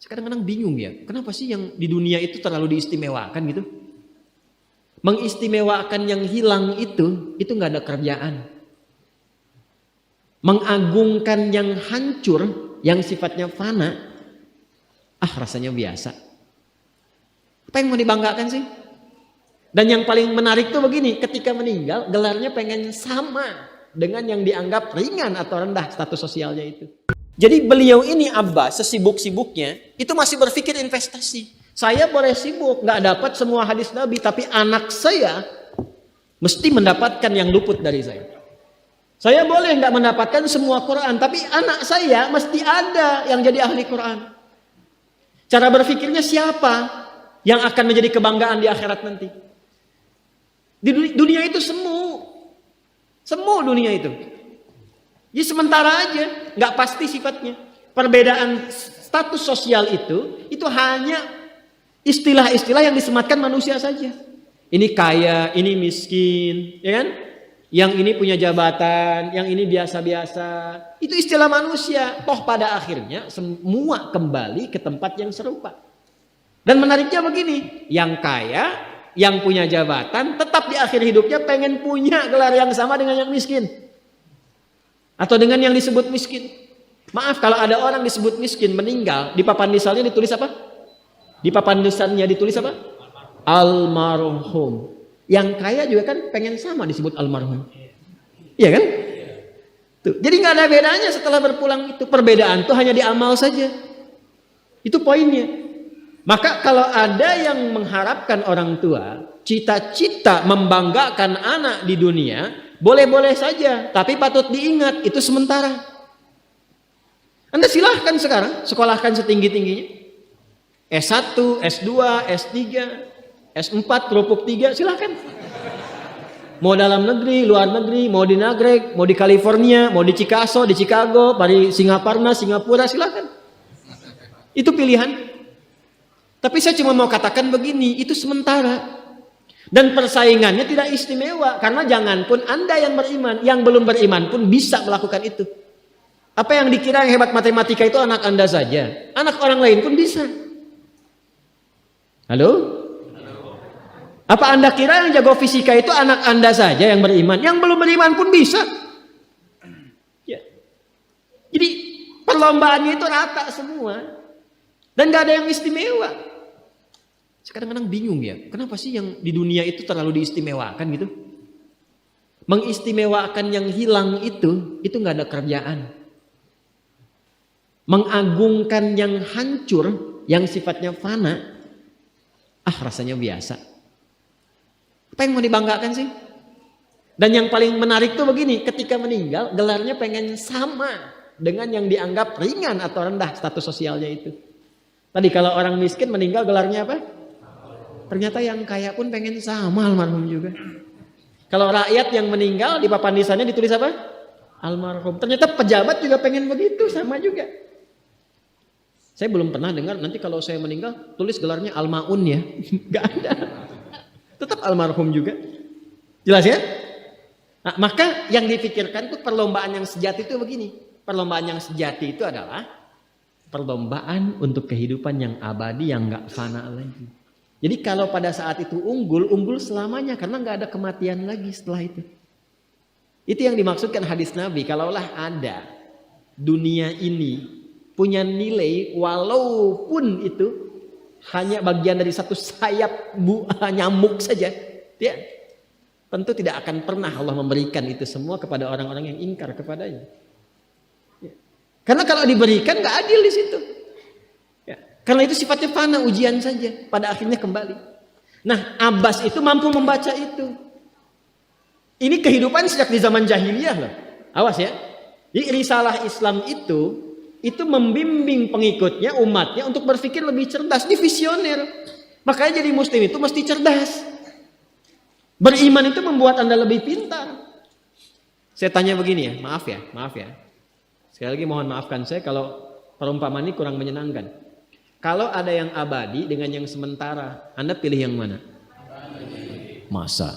Kadang-kadang bingung ya, kenapa sih yang di dunia itu terlalu diistimewakan gitu? Mengistimewakan yang hilang itu nggak ada kerjaan. Mengagungkan yang hancur, yang sifatnya fana, rasanya biasa. Apa yang mau dibanggakan sih? Dan yang paling menarik tuh begini, ketika meninggal gelarnya pengen sama dengan yang dianggap ringan atau rendah status sosialnya itu. Jadi beliau ini Abbas sesibuk-sibuknya itu masih berpikir investasi. Saya boleh sibuk nggak dapat semua hadis Nabi, tapi anak saya mesti mendapatkan yang luput dari saya. Saya boleh nggak mendapatkan semua Quran, tapi anak saya mesti ada yang jadi ahli Quran. Cara berpikirnya siapa yang akan menjadi kebanggaan di akhirat nanti? Di dunia itu semu dunia itu. Jadi sementara aja, nggak pasti sifatnya. Perbedaan status sosial itu hanya istilah-istilah yang disematkan manusia saja. Ini kaya, ini miskin, ya kan? Yang ini punya jabatan, yang ini biasa-biasa. Itu istilah manusia. Toh pada akhirnya semua kembali ke tempat yang serupa. Dan menariknya begini, yang kaya, yang punya jabatan, tetap di akhir hidupnya pengen punya gelar yang sama dengan yang miskin. Atau dengan yang disebut miskin. Maaf kalau ada orang disebut miskin meninggal, di papan nisannya ditulis apa? Di papan nisannya ditulis apa? Almarhum. Yang kaya juga kan pengen sama disebut almarhum. Iya kan? Tuh. Jadi nggak ada bedanya setelah berpulang itu. Perbedaan itu hanya di amal saja. Itu poinnya. Maka kalau ada yang mengharapkan orang tua, cita-cita membanggakan anak di dunia, boleh-boleh saja, tapi patut diingat itu sementara. Anda silahkan sekarang sekolahkan setinggi-tingginya. S1, S2, S3, S4, kerupuk 3, silahkan. Mau dalam negeri, luar negeri, mau di Nagreg, mau di California, mau di Chicago, di Chicago, di Singapura, silahkan. Itu pilihan. Tapi saya cuma mau katakan begini, itu sementara. Dan persaingannya tidak istimewa. Karena jangan pun Anda yang beriman, yang belum beriman pun bisa melakukan itu. Apa yang dikira yang hebat matematika itu anak Anda saja. Anak orang lain pun bisa. Halo? Apa Anda kira yang jago fisika itu anak Anda saja yang beriman? Yang belum beriman pun bisa. Ya. Jadi perlombaannya itu rata semua. Dan gak ada yang istimewa. Kadang-kadang bingung ya, kenapa sih yang di dunia itu terlalu diistimewakan gitu? Mengistimewakan yang hilang itu gak ada kerjaan. Mengagungkan yang hancur, yang sifatnya fana, rasanya biasa. Apa yang mau dibanggakan sih? Dan yang paling menarik tuh begini, ketika meninggal gelarnya pengen sama dengan yang dianggap ringan atau rendah status sosialnya itu. Tadi kalau orang miskin meninggal gelarnya apa? Ternyata yang kaya pun pengen sama almarhum juga. Kalau rakyat yang meninggal di papan nisannya ditulis apa? Almarhum. Ternyata pejabat juga pengen begitu, sama juga. Saya belum pernah dengar nanti kalau saya meninggal tulis gelarnya Almaun ya. Gak ada. Tetap almarhum juga. Jelas ya? Nah, maka yang dipikirkan itu perlombaan yang sejati itu begini. Perlombaan yang sejati itu adalah perlombaan untuk kehidupan yang abadi yang gak fana lagi. Jadi kalau pada saat itu unggul selamanya karena nggak ada kematian lagi setelah itu. Itu yang dimaksudkan hadis Nabi. Kalaulah ada dunia ini punya nilai walaupun itu hanya bagian dari satu sayap nyamuk saja, ya, tentu tidak akan pernah Allah memberikan itu semua kepada orang-orang yang ingkar kepadanya. Ya. Karena kalau diberikan nggak adil di situ. Karena itu sifatnya fana, ujian saja. Pada akhirnya kembali. Nah, Abbas itu mampu membaca itu. Ini kehidupan sejak di zaman jahiliyah loh. Awas ya. Jadi risalah Islam itu membimbing pengikutnya, umatnya untuk berpikir lebih cerdas. Di visioner. Makanya jadi muslim itu mesti cerdas. Beriman itu membuat Anda lebih pintar. Saya tanya begini ya, maaf ya. Sekali lagi mohon maafkan saya kalau perumpamaan ini kurang menyenangkan. Kalau ada yang abadi dengan yang sementara, Anda pilih yang mana? Masa?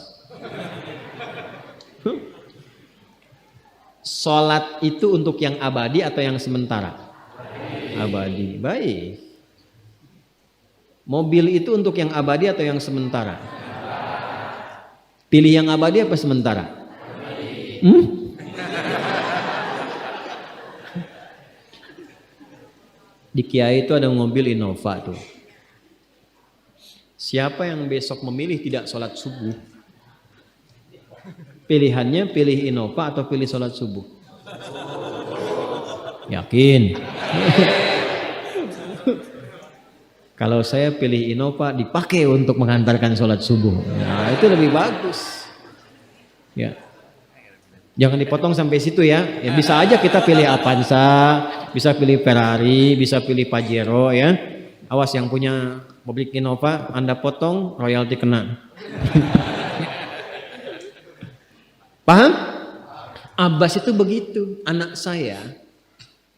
Sholat itu untuk yang abadi atau yang sementara? Abadi. Baik. Mobil itu untuk yang abadi atau yang sementara? Pilih yang abadi apa sementara? Di Kiai itu ada mobil Innova tuh. Siapa yang besok memilih tidak sholat subuh, pilihannya pilih Innova atau pilih sholat subuh? Yakin? Kalau saya pilih Innova dipakai untuk mengantarkan sholat subuh, nah itu lebih bagus. Ya, jangan dipotong sampai situ ya. Ya bisa aja kita pilih Avanza, bisa pilih Ferrari, bisa pilih Pajero ya. Awas yang punya mobil Innova, Anda potong royalti kena. Paham? Abbas itu begitu. Anak saya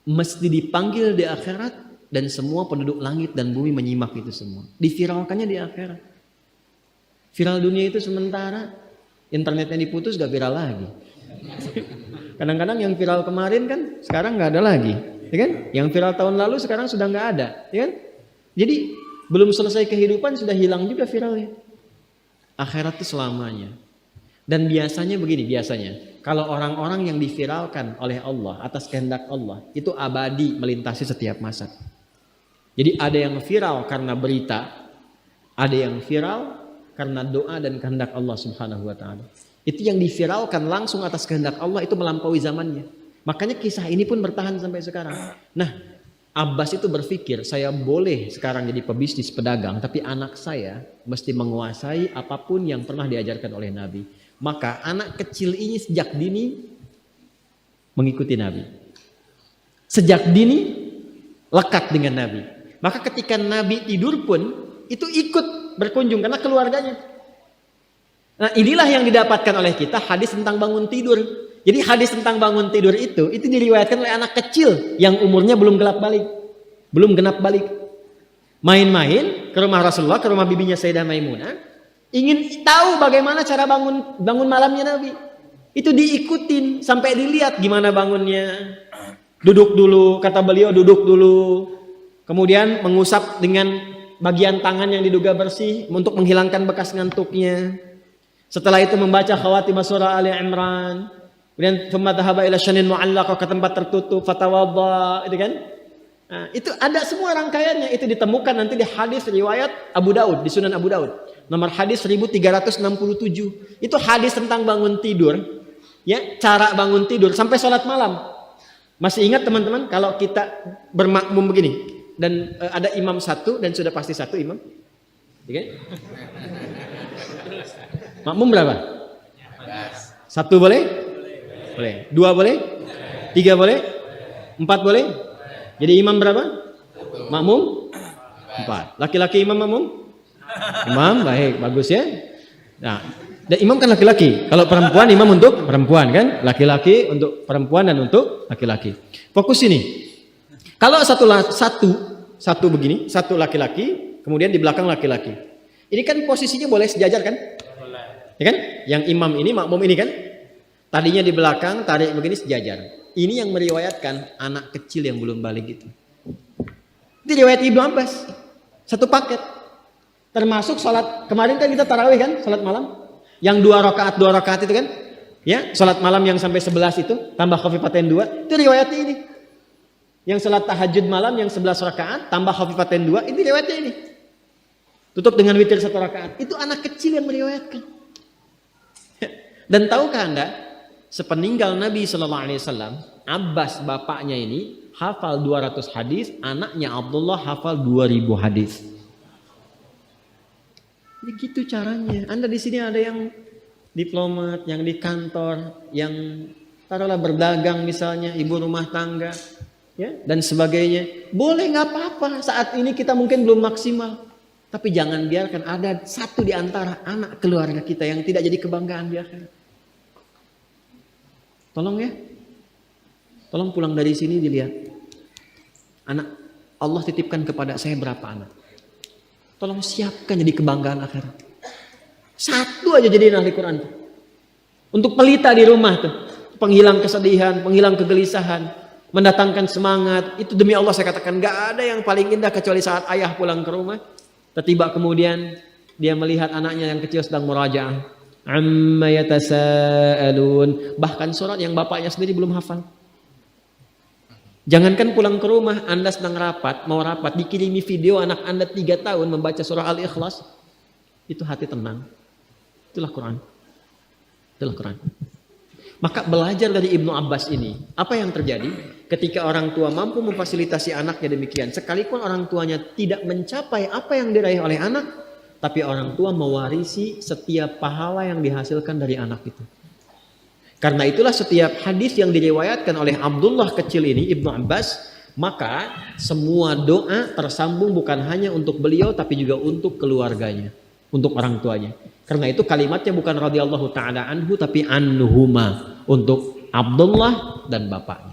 mesti dipanggil di akhirat. Dan semua penduduk langit dan bumi menyimak itu semua. Diviralkannya di akhirat. Viral dunia itu sementara. Internetnya diputus gak viral lagi. Kadang-kadang yang viral kemarin kan sekarang gak ada lagi. Ya kan? Yang viral tahun lalu sekarang sudah gak ada. Ya kan? Jadi belum selesai kehidupan sudah hilang juga viralnya. Akhirat itu selamanya. Dan biasanya begini, kalau orang-orang yang diviralkan oleh Allah atas kehendak Allah itu abadi melintasi setiap masa. Jadi ada yang viral karena berita, ada yang viral karena doa dan kehendak Allah Subhanahu wa taala. Itu yang diviralkan langsung atas kehendak Allah itu melampaui zamannya. Makanya kisah ini pun bertahan sampai sekarang. Nah, Abbas itu berpikir, saya boleh sekarang jadi pebisnis pedagang, tapi anak saya mesti menguasai apapun yang pernah diajarkan oleh Nabi. Maka anak kecil ini sejak dini mengikuti Nabi. Sejak dini lekat dengan Nabi. Maka ketika Nabi tidur pun itu ikut berkunjung karena keluarganya. Nah, inilah yang didapatkan oleh kita hadis tentang bangun tidur. Jadi hadis tentang bangun tidur itu diriwayatkan oleh anak kecil yang umurnya belum genap balik. Main-main ke rumah Rasulullah, ke rumah bibinya Sayyidah Maimunah, ingin tahu bagaimana cara bangun malamnya Nabi. Itu diikutin sampai dilihat gimana bangunnya. Duduk dulu, kata beliau duduk dulu. Kemudian mengusap dengan bagian tangan yang diduga bersih untuk menghilangkan bekas ngantuknya. Setelah itu membaca khawatimah surah Ali Imran. Kemudian thumma dhahaba ila syanin mu'allaqah, ke tempat tertutup, fatawadda, itu kan? Nah, itu ada semua rangkaiannya, itu ditemukan nanti di hadis riwayat Abu Daud, di Sunan Abu Daud. Nomor hadis 1367. Itu hadis tentang bangun tidur, ya, cara bangun tidur sampai sholat malam. Masih ingat teman-teman kalau kita bermakmum begini dan ada imam satu dan sudah pasti satu imam, ya kan? Makmum berapa? Satu boleh? Boleh. Dua boleh? Tiga boleh? Empat boleh? Jadi imam berapa? Makmum? Empat. Laki-laki imam makmum? Imam, baik, bagus ya. Nah, dan imam kan laki-laki. Kalau perempuan imam untuk perempuan kan? Laki-laki untuk perempuan dan untuk laki-laki. Fokus ini. Kalau satu begini, satu laki-laki, kemudian di belakang laki-laki. Ini kan posisinya boleh sejajar kan? Ya kan? Yang imam ini, makmum ini kan? Tadinya di belakang, tarik begini sejajar. Ini yang meriwayatkan anak kecil yang belum balik itu. Itu riwayat Ibnu Abbas. Satu paket. Termasuk sholat, kemarin kan kita tarawih kan? Sholat malam. Yang dua rakaat itu kan? Ya, sholat malam yang sampai 11 itu, tambah khafifatain 2. Itu riwayatnya ini. Yang sholat tahajud malam yang 11 rakaat, tambah khafifatain 2. Ini riwayatnya ini. Tutup dengan witir 1 rakaat. Itu anak kecil yang meriwayatkan. Dan tahukah Anda? Sepeninggal Nabi SAW, Abbas bapaknya ini hafal 200 hadis, anaknya Abdullah hafal 2000 hadis. Begitu caranya. Anda di sini ada yang diplomat, yang di kantor, yang taruhlah berdagang misalnya, ibu rumah tangga, ya, dan sebagainya. Boleh, nggak apa-apa. Saat ini kita mungkin belum maksimal, tapi jangan biarkan ada satu di antara anak keluarga kita yang tidak jadi kebanggaan di akhirat. Tolong ya, tolong pulang dari sini dilihat. Anak Allah titipkan kepada saya berapa anak? Tolong siapkan jadi kebanggaan akhirat. Satu aja jadi ahli Quran. Untuk pelita di rumah tuh, penghilang kesedihan, penghilang kegelisahan, mendatangkan semangat. Itu demi Allah saya katakan, gak ada yang paling indah kecuali saat ayah pulang ke rumah. Tiba kemudian dia melihat anaknya yang kecil sedang murajaah. Amma yatasaalun. Bahkan surat yang bapaknya sendiri belum hafal. Jangankan pulang ke rumah, Anda sedang mau rapat, dikirimi video anak Anda 3 tahun membaca surah Al-Ikhlas, itu hati tenang. Itulah Quran. Itulah Quran. Maka belajar dari Ibnu Abbas ini, apa yang terjadi ketika orang tua mampu memfasilitasi anaknya demikian, sekalipun orang tuanya tidak mencapai apa yang diraih oleh anak, tapi orang tua mewarisi setiap pahala yang dihasilkan dari anak itu. Karena itulah setiap hadis yang diriwayatkan oleh Abdullah kecil ini, Ibnu Abbas, maka semua doa tersambung bukan hanya untuk beliau tapi juga untuk keluarganya, untuk orang tuanya. Karena itu kalimatnya bukan radhiyallahu taala anhu tapi anhuma, untuk Abdullah dan bapaknya.